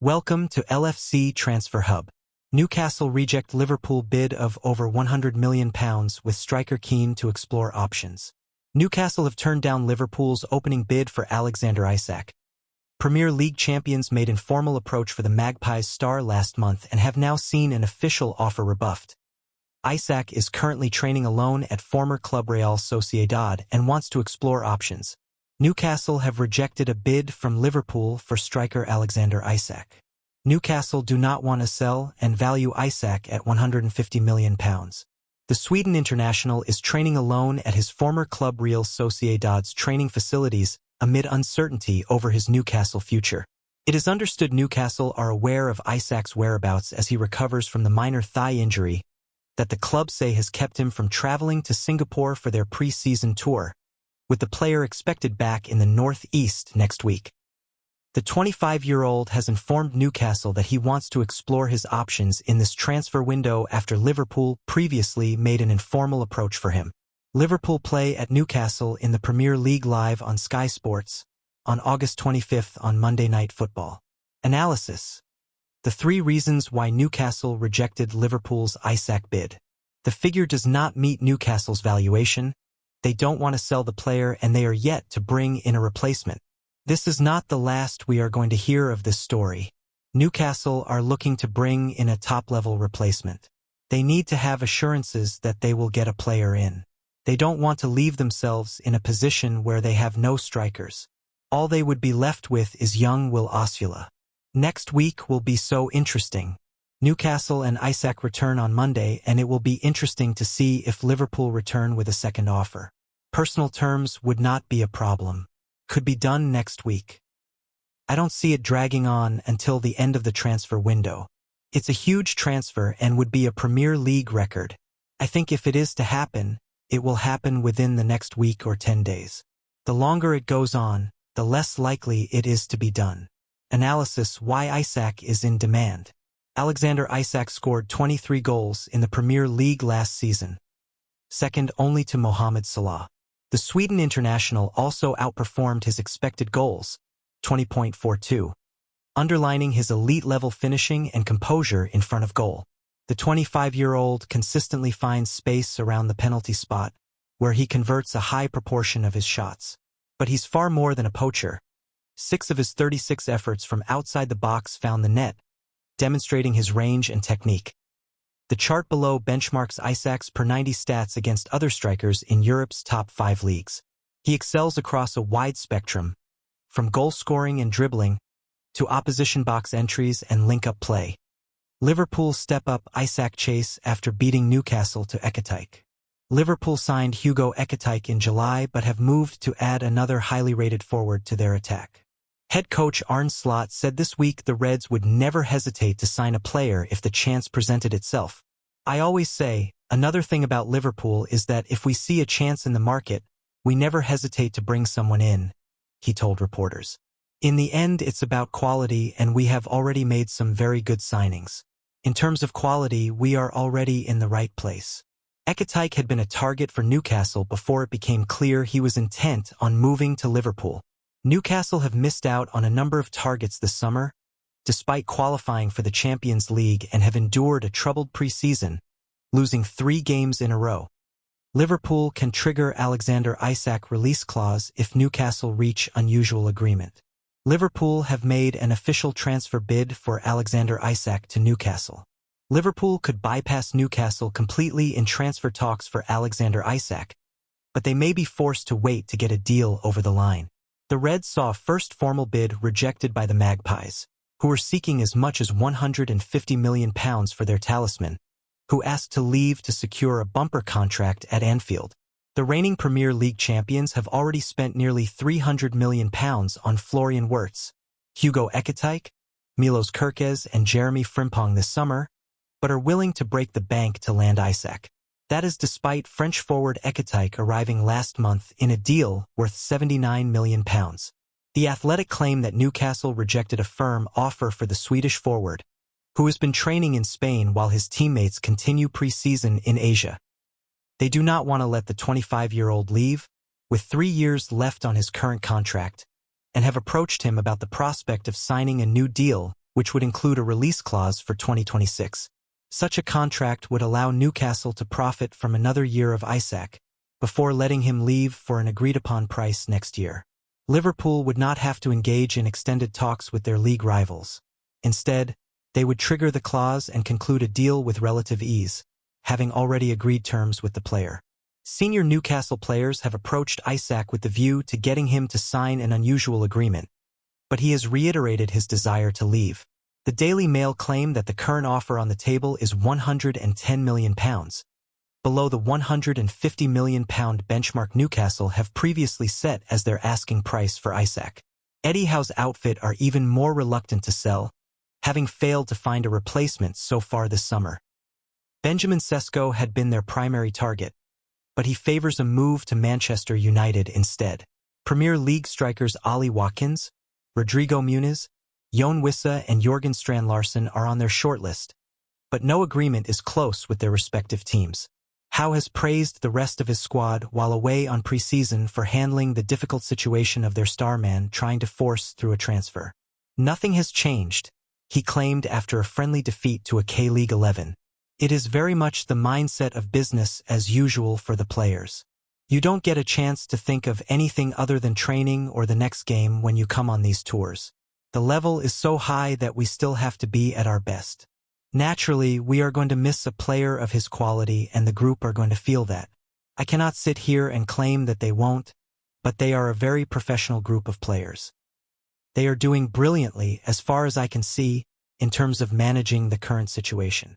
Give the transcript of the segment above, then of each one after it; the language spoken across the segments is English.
Welcome to LFC Transfer Hub. Newcastle reject Liverpool bid of over £100 million with striker keen to explore options. Newcastle have turned down Liverpool's opening bid for Alexander Isak. Premier League champions made informal approach for the Magpies star last month and have now seen an official offer rebuffed. Isak is currently training alone at former club Real Sociedad and wants to explore options. Newcastle have rejected a bid from Liverpool for striker Alexander Isak. Newcastle do not want to sell and value Isak at £150 million. The Sweden international is training alone at his former club Real Sociedad's training facilities amid uncertainty over his Newcastle future. It is understood Newcastle are aware of Isak's whereabouts as he recovers from the minor thigh injury that the club say has kept him from traveling to Singapore for their pre-season tour, with the player expected back in the northeast next week. The 25-year-old has informed Newcastle that he wants to explore his options in this transfer window after Liverpool previously made an informal approach for him. Liverpool play at Newcastle in the Premier League live on Sky Sports on August 25th on Monday Night Football. Analysis: the 3 reasons why Newcastle rejected Liverpool's Isak bid. The figure does not meet Newcastle's valuation. They don't want to sell the player and they are yet to bring in a replacement. This is not the last we are going to hear of this story. Newcastle are looking to bring in a top-level replacement. They need to have assurances that they will get a player in. They don't want to leave themselves in a position where they have no strikers. All they would be left with is young Will Osula. Next week will be so interesting. Newcastle and Isak return on Monday, and it will be interesting to see if Liverpool return with a second offer. Personal terms would not be a problem. Could be done next week. I don't see it dragging on until the end of the transfer window. It's a huge transfer and would be a Premier League record. I think if it is to happen, it will happen within the next week or 10 days. The longer it goes on, the less likely it is to be done. Analysis: why Isak is in demand. Alexander Isak scored 23 goals in the Premier League last season, second only to Mohamed Salah. The Sweden international also outperformed his expected goals, 20.42, underlining his elite-level finishing and composure in front of goal. The 25-year-old consistently finds space around the penalty spot, where he converts a high proportion of his shots. But he's far more than a poacher. 6 of his 36 efforts from outside the box found the net, demonstrating his range and technique. The chart below benchmarks Isak's per 90 stats against other strikers in Europe's top 5 leagues. He excels across a wide spectrum, from goal scoring and dribbling to opposition box entries and link-up play. Liverpool step up Isak chase after beating Newcastle to Ekitike. Liverpool signed Hugo Ekitike in July but have moved to add another highly rated forward to their attack. Head coach Arne Slot said this week the Reds would never hesitate to sign a player if the chance presented itself. I always say, another thing about Liverpool is that if we see a chance in the market, we never hesitate to bring someone in, he told reporters. In the end, it's about quality, and we have already made some very good signings. In terms of quality, we are already in the right place. Ekitike had been a target for Newcastle before it became clear he was intent on moving to Liverpool. Newcastle have missed out on a number of targets this summer, despite qualifying for the Champions League, and have endured a troubled pre-season, losing 3 games in a row. Liverpool can trigger Alexander Isak release clause if Newcastle reach unusual agreement. Liverpool have made an official transfer bid for Alexander Isak to Newcastle. Liverpool could bypass Newcastle completely in transfer talks for Alexander Isak, but they may be forced to wait to get a deal over the line. The Reds saw a first formal bid rejected by the Magpies, who were seeking as much as £150 million for their talisman, who asked to leave to secure a bumper contract at Anfield. The reigning Premier League champions have already spent nearly £300 million on Florian Wirtz, Hugo Ekitike, Milos Kerkez and Jeremy Frimpong this summer, but are willing to break the bank to land Isak. That is despite French forward Ekitike arriving last month in a deal worth £79 million. The Athletic claim that Newcastle rejected a firm offer for the Swedish forward, who has been training in Spain while his teammates continue pre-season in Asia. They do not want to let the 25-year-old leave, with 3 years left on his current contract, and have approached him about the prospect of signing a new deal which would include a release clause for 2026. Such a contract would allow Newcastle to profit from another year of Isak, before letting him leave for an agreed-upon price next year. Liverpool would not have to engage in extended talks with their league rivals. Instead, they would trigger the clause and conclude a deal with relative ease, having already agreed terms with the player. Senior Newcastle players have approached Isak with the view to getting him to sign an unusual agreement, but he has reiterated his desire to leave. The Daily Mail claimed that the current offer on the table is £110 million, below the £150 million benchmark Newcastle have previously set as their asking price for Isak. Eddie Howe's outfit are even more reluctant to sell, having failed to find a replacement so far this summer. Benjamin Sesko had been their primary target, but he favors a move to Manchester United instead. Premier League strikers Ollie Watkins, Rodrigo Muniz, Jon Wissa and Jorgen Strand Larsen are on their shortlist, but no agreement is close with their respective teams. Howe has praised the rest of his squad while away on pre-season for handling the difficult situation of their star man trying to force through a transfer. Nothing has changed, he claimed after a friendly defeat to a K-League 11. It is very much the mindset of business as usual for the players. You don't get a chance to think of anything other than training or the next game when you come on these tours. The level is so high that we still have to be at our best. Naturally, we are going to miss a player of his quality and the group are going to feel that. I cannot sit here and claim that they won't, but they are a very professional group of players. They are doing brilliantly as far as I can see in terms of managing the current situation.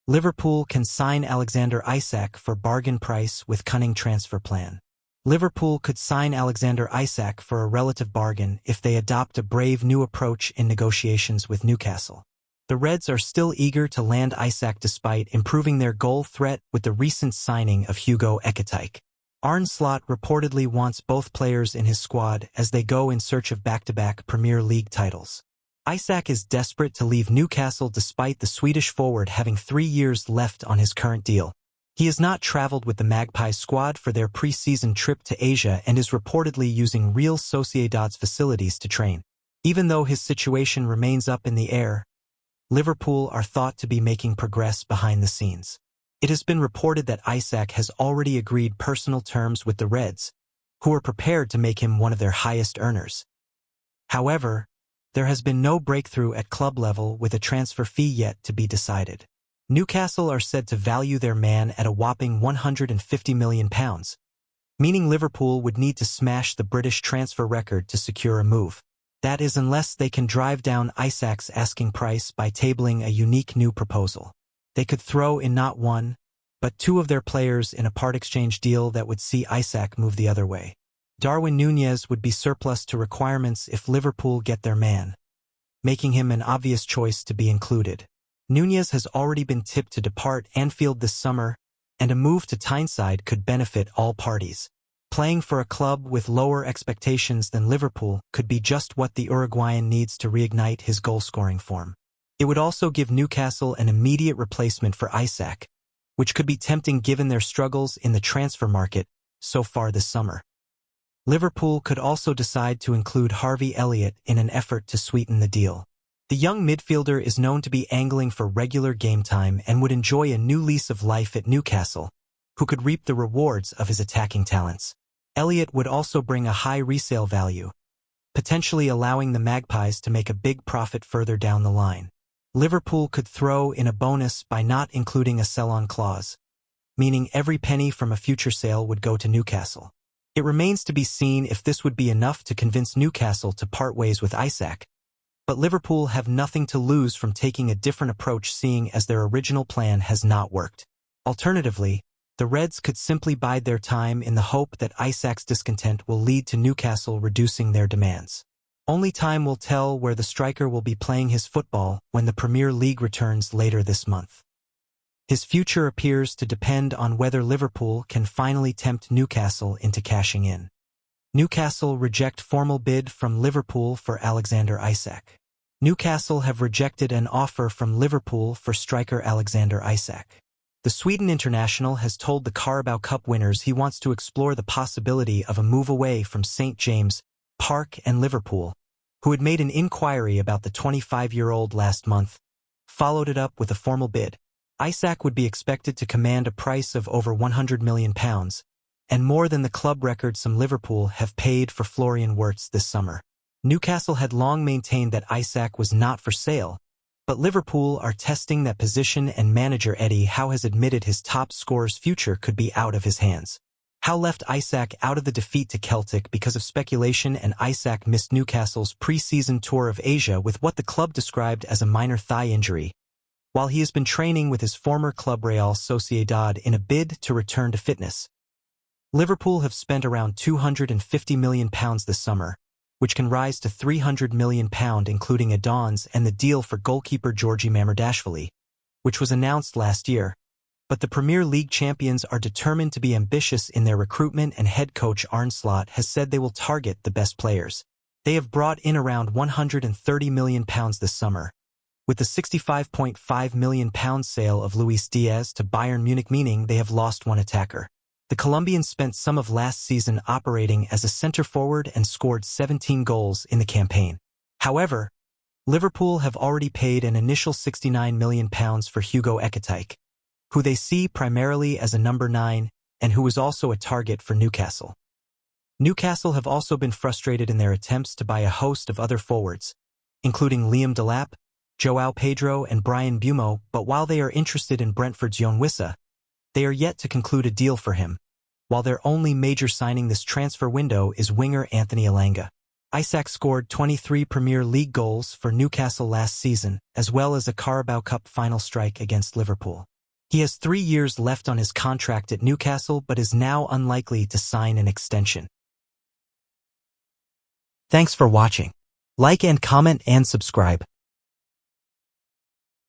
Liverpool can sign Alexander Isak for bargain price with cunning transfer plan. Liverpool could sign Alexander Isak for a relative bargain if they adopt a brave new approach in negotiations with Newcastle. The Reds are still eager to land Isak despite improving their goal threat with the recent signing of Hugo Ekitike. Arne Slot reportedly wants both players in his squad as they go in search of back-to-back Premier League titles. Isak is desperate to leave Newcastle despite the Swedish forward having 3 years left on his current deal. He has not traveled with the Magpies squad for their pre-season trip to Asia and is reportedly using Real Sociedad's facilities to train. Even though his situation remains up in the air, Liverpool are thought to be making progress behind the scenes. It has been reported that Isak has already agreed personal terms with the Reds, who are prepared to make him one of their highest earners. However, there has been no breakthrough at club level with a transfer fee yet to be decided. Newcastle are said to value their man at a whopping £150 million, meaning Liverpool would need to smash the British transfer record to secure a move. That is unless they can drive down Isak's asking price by tabling a unique new proposal. They could throw in not one, but 2 of their players in a part exchange deal that would see Isak move the other way. Darwin Núñez would be surplus to requirements if Liverpool get their man, making him an obvious choice to be included. Núñez has already been tipped to depart Anfield this summer, and a move to Tyneside could benefit all parties. Playing for a club with lower expectations than Liverpool could be just what the Uruguayan needs to reignite his goal-scoring form. It would also give Newcastle an immediate replacement for Isak, which could be tempting given their struggles in the transfer market so far this summer. Liverpool could also decide to include Harvey Elliott in an effort to sweeten the deal. The young midfielder is known to be angling for regular game time and would enjoy a new lease of life at Newcastle, who could reap the rewards of his attacking talents. Elliott would also bring a high resale value, potentially allowing the Magpies to make a big profit further down the line. Liverpool could throw in a bonus by not including a sell-on clause, meaning every penny from a future sale would go to Newcastle. It remains to be seen if this would be enough to convince Newcastle to part ways with Isak, but Liverpool have nothing to lose from taking a different approach seeing as their original plan has not worked. Alternatively, the Reds could simply bide their time in the hope that Isak's discontent will lead to Newcastle reducing their demands. Only time will tell where the striker will be playing his football when the Premier League returns later this month. His future appears to depend on whether Liverpool can finally tempt Newcastle into cashing in. Newcastle reject formal bid from Liverpool for Alexander Isak. Newcastle have rejected an offer from Liverpool for striker Alexander Isak. The Sweden international has told the Carabao Cup winners he wants to explore the possibility of a move away from St. James' Park and Liverpool, who had made an inquiry about the 25-year-old last month, followed it up with a formal bid. Isak would be expected to command a price of over £100 million, and more than the club record some Liverpool have paid for Florian Wirtz this summer. Newcastle had long maintained that Isak was not for sale, but Liverpool are testing that position, and manager Eddie Howe has admitted his top scorer's future could be out of his hands. Howe left Isak out of the defeat to Celtic because of speculation, and Isak missed Newcastle's pre-season tour of Asia with what the club described as a minor thigh injury, while he has been training with his former club Real Sociedad in a bid to return to fitness. Liverpool have spent around £250 million this summer, which can rise to £300 million including add-ons and the deal for goalkeeper Georgi Mamardashvili, which was announced last year. But the Premier League champions are determined to be ambitious in their recruitment, and head coach Arne Slot has said they will target the best players. They have brought in around £130 million this summer, with the £65.5 million sale of Luis Diaz to Bayern Munich, meaning they have lost one attacker. The Colombian spent some of last season operating as a centre-forward and scored 17 goals in the campaign. However, Liverpool have already paid an initial £69 million for Hugo Ekitike, who they see primarily as a number 9 and who was also a target for Newcastle. Newcastle have also been frustrated in their attempts to buy a host of other forwards, including Liam Delap, João Pedro and Brian Bumo, but while they are interested in Brentford's Yoan Wissa, they are yet to conclude a deal for him, while their only major signing this transfer window is winger Anthony Elanga. Isak scored 23 Premier League goals for Newcastle last season, as well as a Carabao Cup final strike against Liverpool. He has 3 years left on his contract at Newcastle but is now unlikely to sign an extension. Thanks for watching. Like and comment and subscribe.